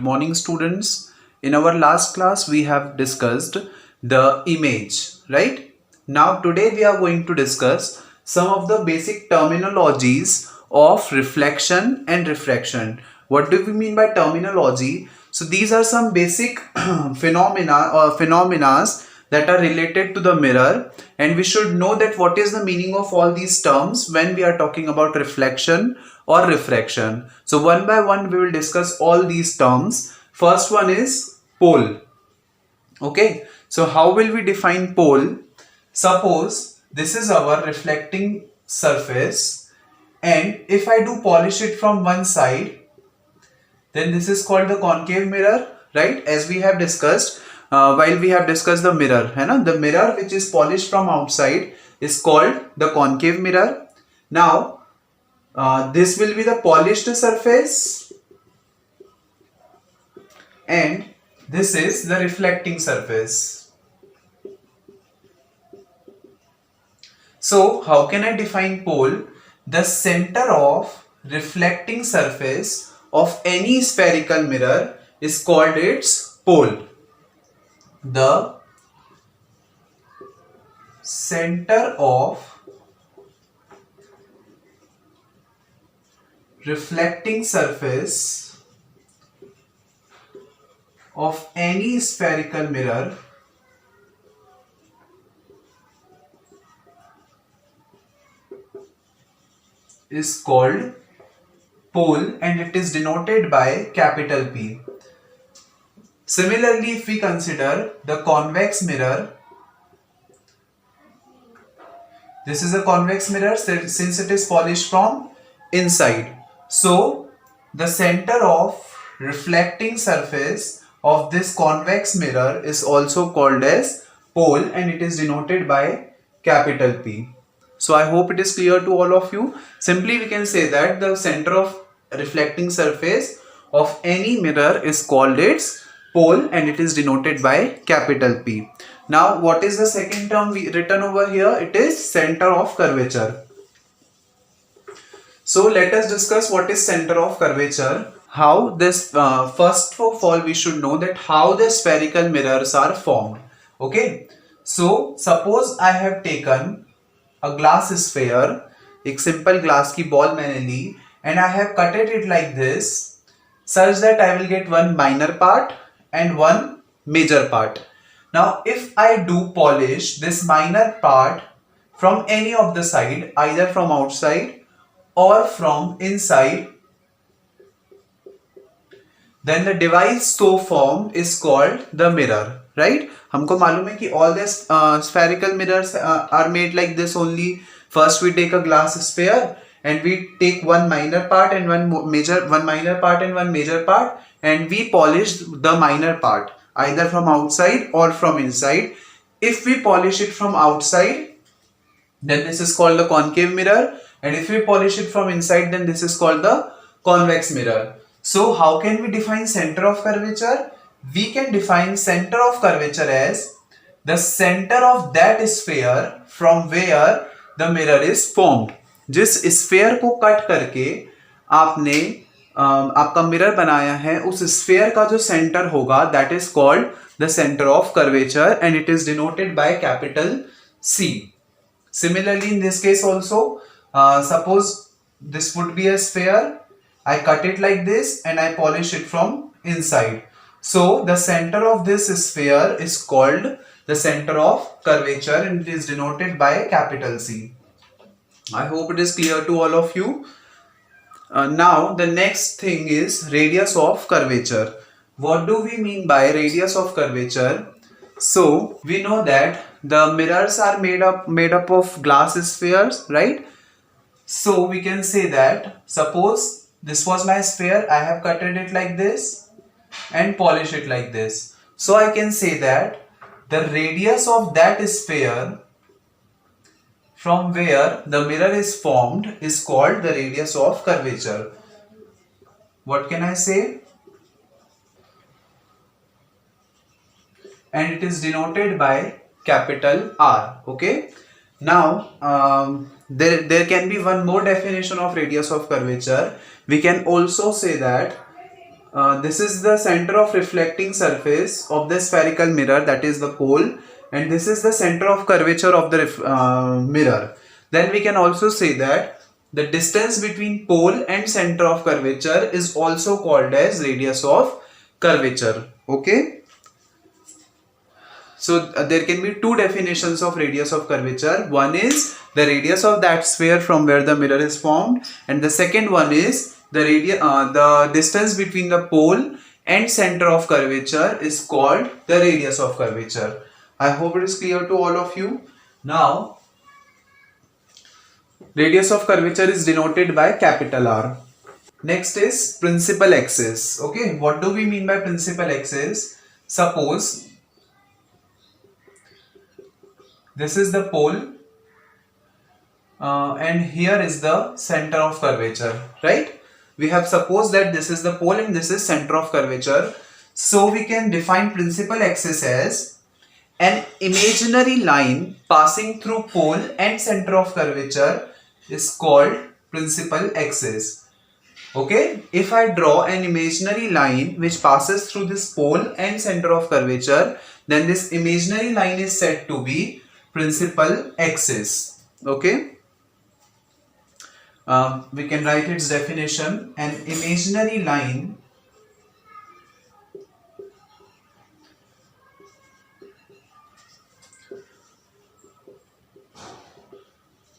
Morning students. In our last class we have discussed the image, right? Now today we are going to discuss some of the basic terminologies of reflection and refraction. What do we mean by terminology? So these are some basic phenomena that are related to the mirror, and we should know that what is the meaning of all these terms when we are talking about reflection or refraction. So one by one we will discuss all these terms. First one is pole. Okay, so how will we define pole? Suppose this is our reflecting surface, and if I do polish it from one side, then this is called the concave mirror, right? As we have discussed while we have discussed the mirror, the mirror which is polished from outside is called the concave mirror. Now this will be the polished surface, and this is the reflecting surface. So how can I define pole? The center of reflecting surface of any spherical mirror is called its pole. The center of reflecting surface of any spherical mirror is called pole, and it is denoted by capital P. Similarly, if we consider the convex mirror, this is a convex mirror since it is polished from inside. So the center of reflecting surface of this convex mirror is also called as pole, and it is denoted by capital P. So I hope it is clear to all of you. Simply we can say that the center of reflecting surface of any mirror is called its pole, and it is denoted by capital P. Now what is the second term written over here? It is center of curvature. So let us discuss what is center of curvature. How this first of all we should know that how the spherical mirrors are formed. Okay, so suppose I have taken a glass sphere, एक simple glass की ball मैंने ली, and I have cutted it like this such that I will get one minor part and one major part. Now if I do polish this minor part from any of the side, either from outside or from inside, then the device so formed is called the mirror, right? हमको मालूम है कि all the spherical mirrors are made like this only. First we take a glass sphere and we take one minor part and one minor part and one major part, and we polish the minor part either from outside or from inside. If we polish it from outside, then this is called the concave mirror, and if we polish it from inside, then this is called the convex mirror. So how can we define center of curvature? We can define center of curvature as the center of that sphere from where the mirror is formed. जिस sphere को cut करके आपने आपका mirror बनाया है, उस sphere का जो सेंटर होगा, that is called the centre of curvature, and it is denoted by capital C. Similarly, in this case also, suppose this would be a sphere. I cut it like this and I polish it from inside. So the center of this sphere is called the center of curvature, and it is denoted by capital C. I hope it is clear to all of you. Now the next thing is radius of curvature. What do we mean by radius of curvature? So we know that the mirrors are made up of glass spheres, right? So we can say that suppose this was my sphere, I have cutted it like this and polished it like this. So I can say that the radius of that sphere from where the mirror is formed is called the radius of curvature. What can I say? And it is denoted by capital R. Okay. Now there can be one more definition of radius of curvature. We can also say that this is the center of reflecting surface of the spherical mirror, that is the pole, and this is the center of curvature of the mirror. Then we can also say that the distance between pole and center of curvature is also called as radius of curvature. Okay. So there can be two definitions of radius of curvature. One is the radius of that sphere from where the mirror is formed, and the second one is the distance between the pole and center of curvature is called the radius of curvature. I hope it is clear to all of you. Now, radius of curvature is denoted by capital R. Next is principal axis. Okay, what do we mean by principal axis? Suppose this is the pole and here is the center of curvature, right? We have supposed that this is the pole and this is center of curvature. So we can define principal axis as an imaginary line passing through pole and center of curvature is called principal axis. Okay, if I draw an imaginary line which passes through this pole and center of curvature, then this imaginary line is said to be principal axis. Okay. We can write its definition. An imaginary line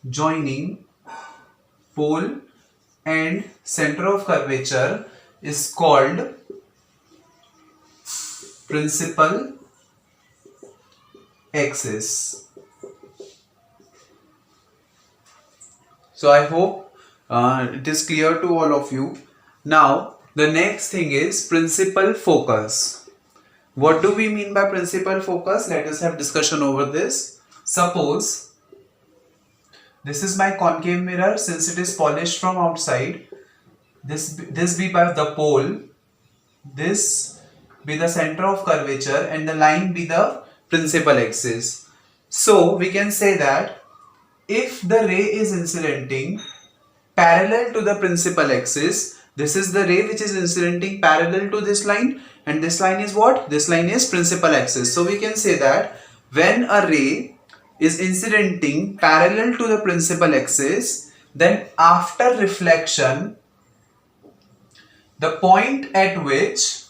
joining pole and center of curvature is called principal axis. So I hope it is clear to all of you. Now the next thing is principal focus. What do we mean by principal focus? Let us have discussion over this. Suppose this is my concave mirror. Since it is polished from outside, this be by the pole, this be the center of curvature, and the line be the principal axis. So we can say that if the ray is incidenting parallel to the principal axis, this is the ray which is incidenting parallel to this line, and this line is what? This line is principal axis. So we can say that when a ray is incidenting parallel to the principal axis, then after reflection, the point at which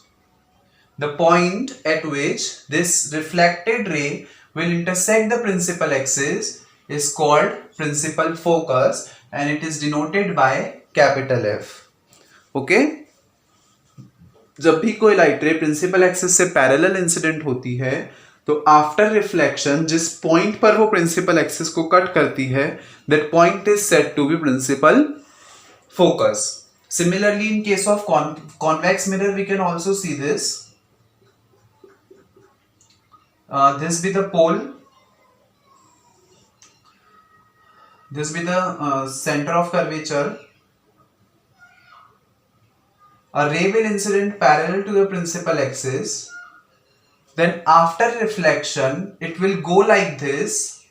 this reflected ray will intersect the principal axis is called principal focus, and it is denoted by capital F. Okay, जब भी कोई light रे principal axis से parallel incident होती है, तो after reflection जिस point पर वो प्रिंसिपल एक्सिस को कट करती है, that point is said to be principal focus. Similarly, in case of convex mirror, we can also see this. This be the pole, this be the center of curvature. A ray will incident parallel to the principal axis. Then after reflection, it will go like this,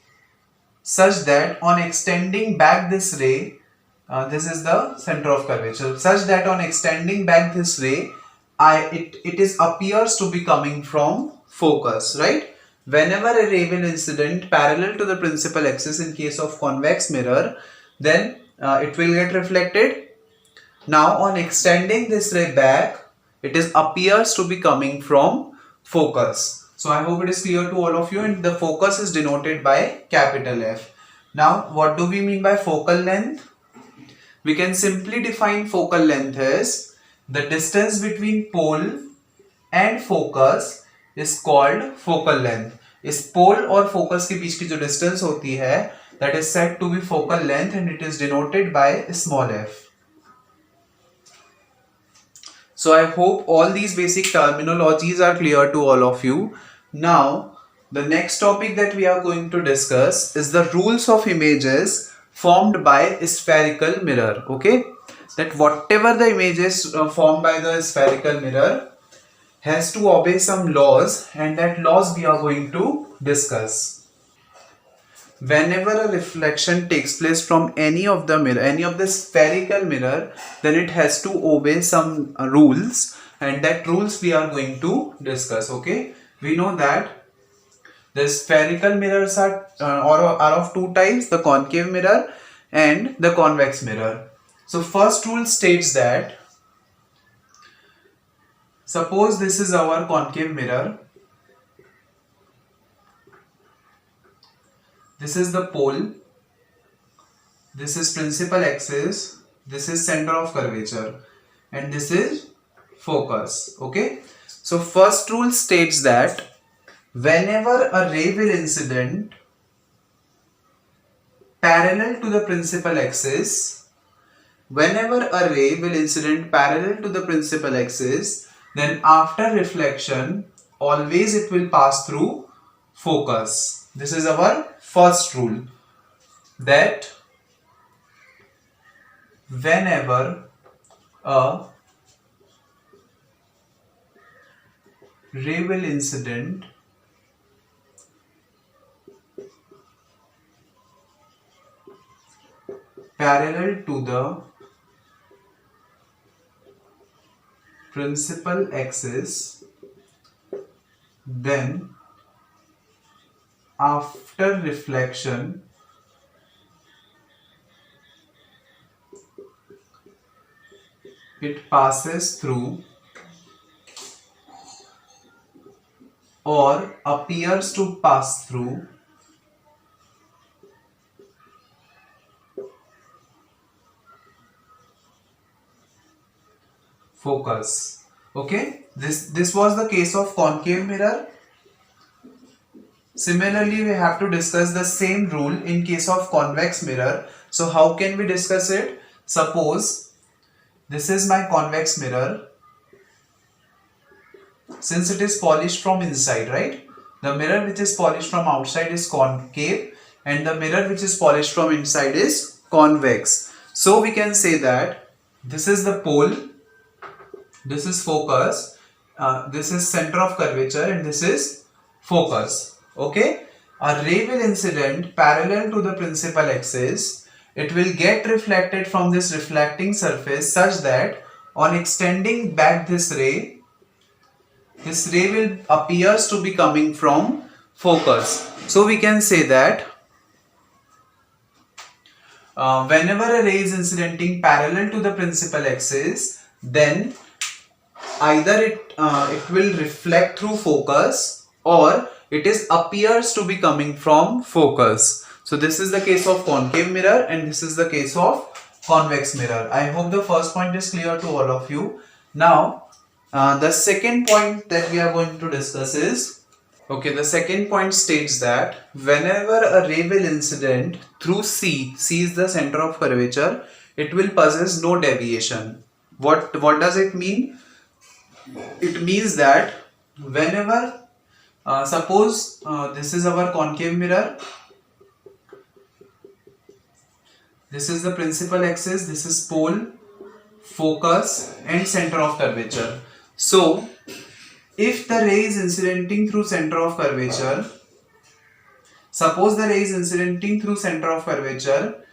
such that on extending back this ray, this is the center of curvature, such that on extending back this ray, it appears to be coming from focus, right? Whenever a ray will incident parallel to the principal axis in case of convex mirror, then it will get reflected. Now on extending this ray back, it appears to be coming from focus. So I hope it is clear to all of you, and the focus is denoted by capital F. Now what do we mean by focal length? We can simply define focal length as the distance between pole and focus is called focal length. इस pole और focus के बीच की जो distance होती है, that is said to be focal length, and it is denoted by small f. So I hope all these basic terminologies are clear to all of you. Now the next topic that we are going to discuss is the rules of images formed by a spherical mirror. Okay, that whatever the images formed by the spherical mirror has to obey some laws, and that laws we are going to discuss. Whenever a reflection takes place from any of the spherical mirror, then it has to obey some rules, and that rules we are going to discuss. Okay, we know that the spherical mirrors are of two types, the concave mirror and the convex mirror. So first rule states that suppose this is our concave mirror, this is the pole, this is principal axis, this is center of curvature, and this is focus. Okay, so first rule states that whenever a ray will incident parallel to the principal axis, whenever a ray will incident parallel to the principal axis, then after reflection always it will pass through focus. This is our first rule, that whenever a ray will incident parallel to the principal axis, then after reflection it passes through or appears to pass through focus. Okay, this was the case of concave mirror. Similarly, we have to discuss the same rule in case of convex mirror. So how can we discuss it? Suppose this is my convex mirror. Since it is polished from inside, right? The mirror which is polished from outside is concave and the mirror which is polished from inside is convex. So we can say that this is the pole, this is focus, this is center of curvature, and this is focus. Okay, a ray will incident parallel to the principal axis. It will get reflected from this reflecting surface such that on extending back this ray will appears to be coming from focus. So we can say that whenever a ray is incidenting parallel to the principal axis, then either it will reflect through focus or it appears to be coming from focus. So this is the case of concave mirror and this is the case of convex mirror. I hope the first point is clear to all of you. Now the second point that we are going to discuss is, okay, the second point states that whenever a ray will incident through C is the center of curvature, it will possess no deviation. What does it mean? It means that whenever suppose this is our concave mirror, this is the principal axis, this is pole, focus and center of curvature. So if the ray is incidenting through center of curvature, suppose the ray is incidenting through center of curvature,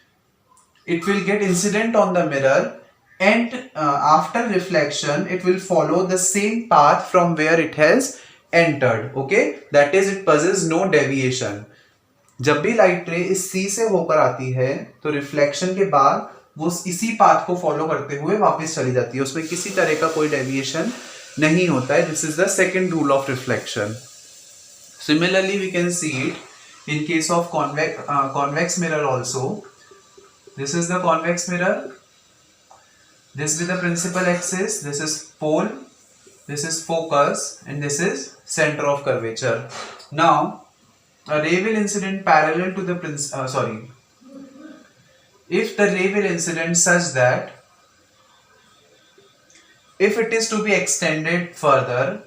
it will get incident on the mirror and after reflection it will follow the same path from where it has entered. Okay, that is, it possesses no deviation. जब भी light रे इस C से होकर आती है तो reflection के बाद वो इसी पाथ को फॉलो करते हुए वापस चली जाती है, उसमें किसी तरह का कोई डेविएशन नहीं होता है. This is the second rule of reflection. Similarly, we can see it in case of convex mirror also. This is the convex mirror. This is the principal axis. This is pole. This is focus, and this is center of curvature. Now, a ray will incident parallel to the if the ray will incident such that if it is to be extended further,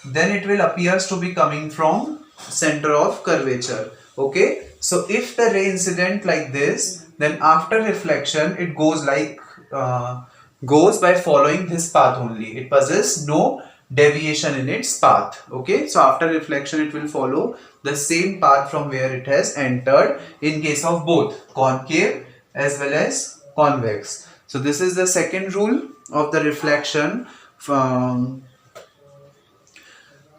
then it will appears to be coming from center of curvature. Okay, so if the ray incident like this, then after reflection it goes like goes by following this path only. It possesses no deviation in its path. Okay, so after reflection it will follow the same path from where it has entered in case of both concave as well as convex. So this is the second rule of the reflection. um,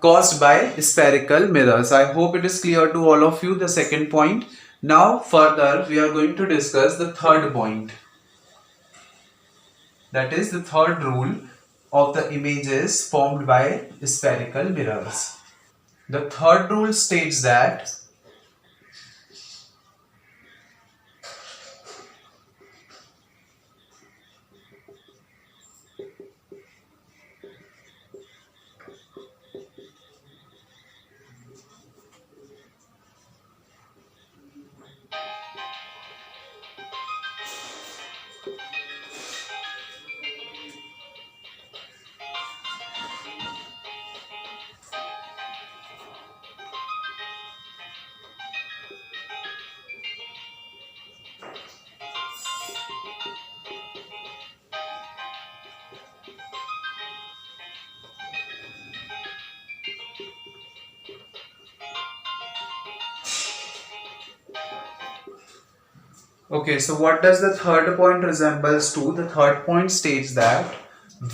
caused by spherical mirrors. I hope it is clear to all of you, the second point. Now further we are going to discuss the third point. That is the third rule of the images formed by spherical mirrors. The third rule states that okay, so what does the third point resembles to? The third point states that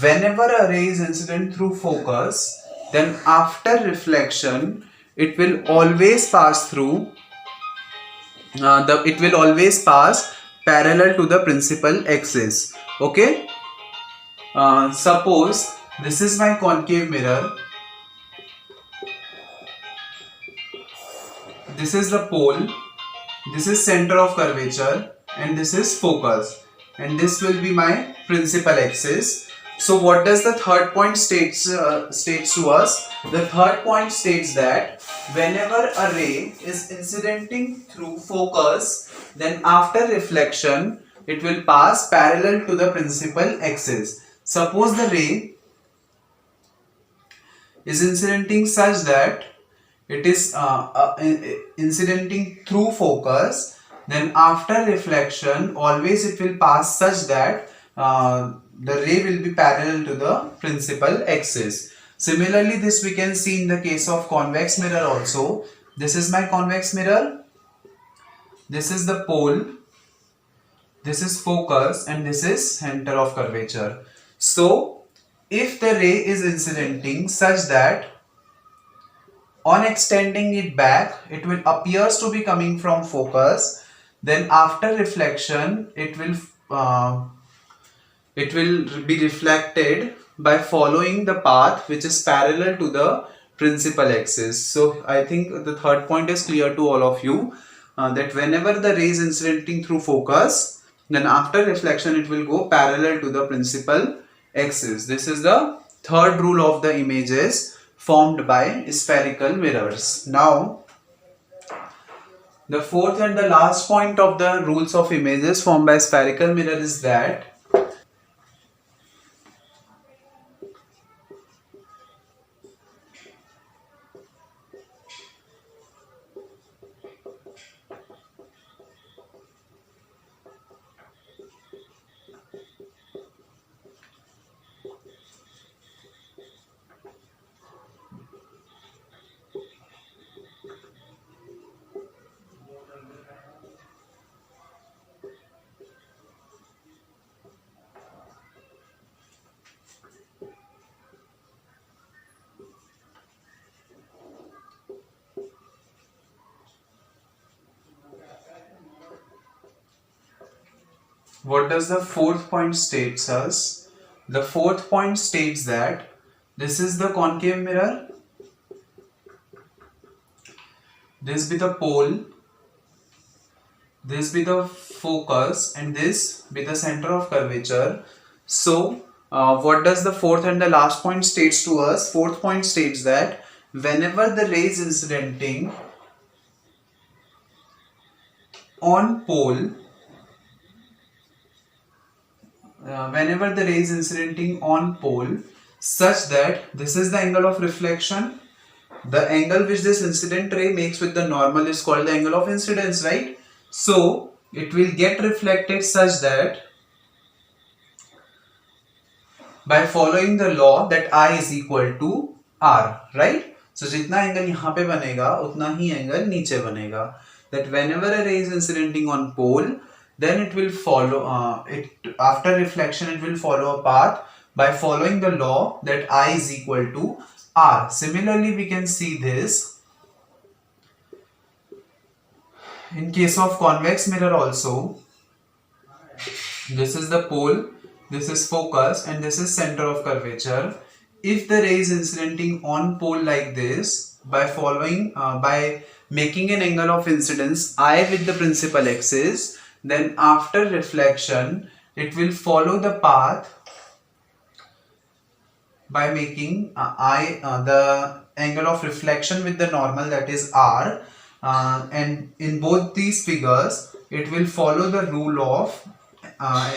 whenever a ray is incident through focus, then after reflection, it will always pass through it will always pass parallel to the principal axis. Okay, suppose this is my concave mirror, this is the pole, this is center of curvature, and this is focus, and this will be my principal axis. So what does the third point states to us? The third point states that whenever a ray is incidenting through focus, then after reflection it will pass parallel to the principal axis. Suppose the ray is incidenting such that it is incidenting through focus, then after reflection always it will pass such that the ray will be parallel to the principal axis. Similarly, this we can see in the case of convex mirror also. This is my convex mirror, this is the pole, this is focus, and this is center of curvature. So if the ray is incidenting such that on extending it back it will appears to be coming from focus, then after reflection it will be reflected by following the path which is parallel to the principal axis. So I think the third point is clear to all of you, that whenever the ray is incidenting through focus, then after reflection it will go parallel to the principal axis. This is the third rule of the images formed by spherical mirrors. Now the fourth and the last point of the rules of images formed by spherical mirror is that what does the fourth point states us? The fourth point states that this is the concave mirror, this be the pole, this be the focus, and this be the center of curvature. So what does the fourth and the last point states to us? Fourth point states that whenever the ray is incidenting on pole, whenever the ray is incidenting on pole such that this is the angle of reflection, the angle which this incident ray makes with the normal is called the angle of incidence, right? So it will get reflected such that by following the law that I is equal to R, right? So जितना angle यहाँ पे बनेगा उतना ही angle नीचे बनेगा. That whenever a ray is incidenting on pole, then it will follow after reflection it will follow a path by following the law that I is equal to R. Similarly, we can see this in case of convex mirror also. This is the pole, this is focus, and this is center of curvature. If the ray is incidenting on pole like this, by making an angle of incidence I with the principal axis, then after reflection it will follow the path by making the angle of reflection with the normal, that is R, and in both these figures it will follow the rule of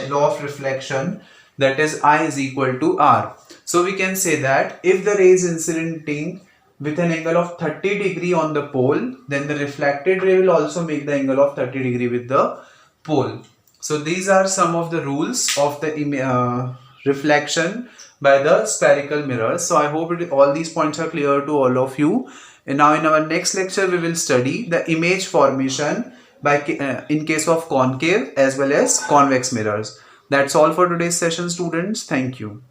law of reflection, that is I is equal to R. So we can say that if the ray is incidenting with an angle of 30 degree on the pole, then the reflected ray will also make the angle of 30 degree with the pole. So these are some of the rules of the reflection by the spherical mirrors. So I hope all these points are clear to all of you. And now in our next lecture we will study the image formation by in case of concave as well as convex mirrors. That's all for today's session, students. Thank you.